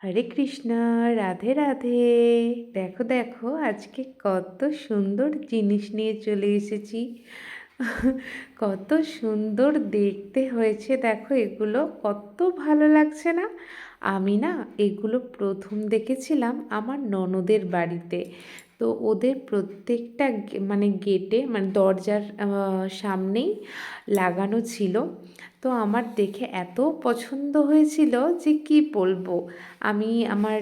হরে কৃষ্ণ, রাধে রাধে। দেখো দেখো, আজকে কত সুন্দর জিনিস নিয়ে চলে এসেছি। কত সুন্দর দেখতে হয়েছে দেখো, এগুলো কত ভালো লাগছে না? আমি না এগুলো প্রথম দেখেছিলাম আমার ননদের বাড়িতে। তো ওদের প্রত্যেকটা মানে গেটে, মানে দরজার সামনেই লাগানো ছিল। তো আমার দেখে এত পছন্দ হয়েছিল যে কি বলবো। আমি আমার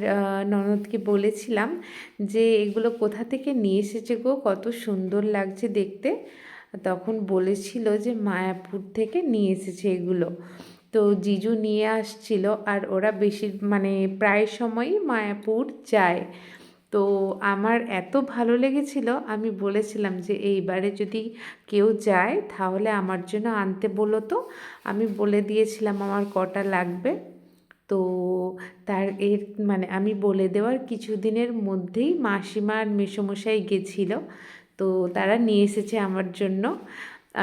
ননদকে বলেছিলাম যে এগুলো কোথা থেকে নিয়ে এসেছে গো, কত সুন্দর লাগছে দেখতে। তখন বলেছিল যে মায়াপুর থেকে নিয়ে এসেছে এগুলো। তো জিজু নিয়ে আসছিল, আর ওরা বেশি মানে প্রায় সময়ই মায়াপুর যায়। তো আমার এত ভালো লেগেছিল, আমি বলেছিলাম যে এইবারে যদি কেউ যায় তাহলে আমার জন্য আনতে বলো তো। আমি বলে দিয়েছিলাম আমার কটা লাগবে। তো তার এর মানে আমি বলে দেওয়ার কিছুদিনের মধ্যেই মাসিমা আর মেসোমশাই গেছিলো। তো তারা নিয়ে এসেছে আমার জন্য।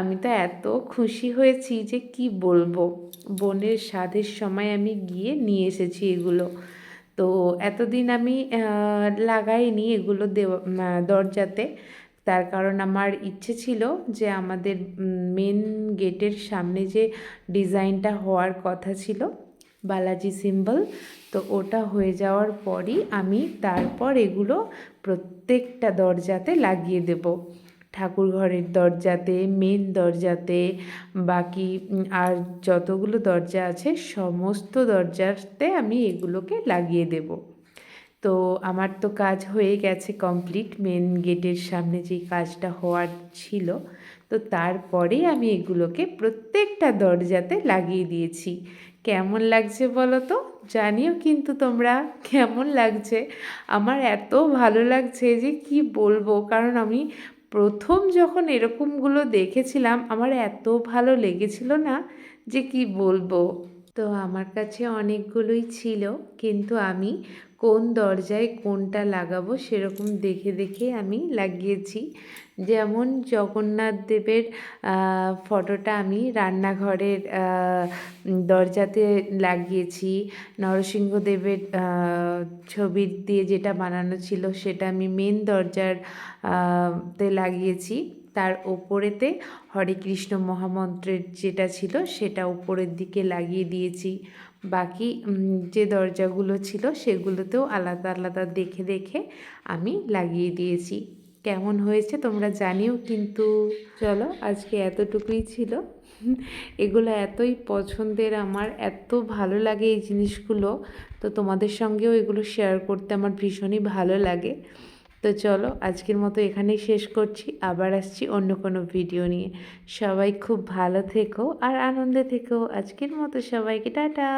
আমি তো এত খুশি হয়েছি যে কি বলবো। বোনের সাধের সময় আমি গিয়ে নিয়ে এসেছি এগুলো। তো এতদিন আমি লাগাইনি এগুলো দরজাতে। তার কারণ আমার ইচ্ছে ছিল যে আমাদের মেন গেটের সামনে যে ডিজাইনটা হওয়ার কথা ছিল, বালাজি সিম্বল, তো ওটা হয়ে যাওয়ার পরই আমি তারপর এগুলো প্রত্যেকটা দরজাতে লাগিয়ে দেব। ঠাকুর ঘরের দরজাতে, মেন দরজাতে, বাকি আর যতগুলো দরজা আছে সমস্ত দরজাতে আমি এগুলোকে লাগিয়ে দেব। তো আমার তো কাজ হয়ে গেছে কমপ্লিট, মেন গেটের সামনে যেই কাজটা হওয়ার ছিল। তো তারপরে আমি এগুলোকে প্রত্যেকটা দরজাতে লাগিয়ে দিয়েছি। কেমন লাগছে বলো তো? জানিও কিন্তু তোমরা কেমন লাগছে। আমার এত ভালো লাগছে যে কি বলবো, কারণ আমি প্রথম যখন এরকমগুলো দেখেছিলাম আমার এত ভালো লেগেছিল না যে কি বলবো। তো আমার কাছে অনেকগুলোই ছিল, কিন্তু আমি কোন দরজায় কোনটা লাগাবো সেরকম দেখে দেখে আমি লাগিয়েছি। যেমন জগন্নাথ দেবের ফটোটা আমি রান্নাঘরের দরজাতে লাগিয়েছি। নরসিংহদেবের ছবি দিয়ে যেটা বানানো ছিল সেটা আমি মেন দরজার তে লাগিয়েছি। তার ওপরেতে হরে কৃষ্ণ মহামন্ত্রের যেটা ছিল সেটা উপরের দিকে লাগিয়ে দিয়েছি। বাকি যে দরজাগুলো ছিল সেগুলোতেও আলাদা আলাদা দেখে দেখে আমি লাগিয়ে দিয়েছি। কেমন হয়েছে তোমরা জানিও কিন্তু। চলো, আজকে এতটুকুই ছিল। এগুলো এতই পছন্দের আমার, এত ভালো লাগে এই জিনিসগুলো। তো তোমাদের সঙ্গেও এগুলো শেয়ার করতে আমার ভীষণই ভালো লাগে। তো চলো, আজকের মতো এখানেই শেষ করছি। আবার আসছি অন্য কোনো ভিডিও নিয়ে। সবাই খুব ভালো থেকো আর আনন্দে থেকো। আজকের মতো সবাইকে টাটা।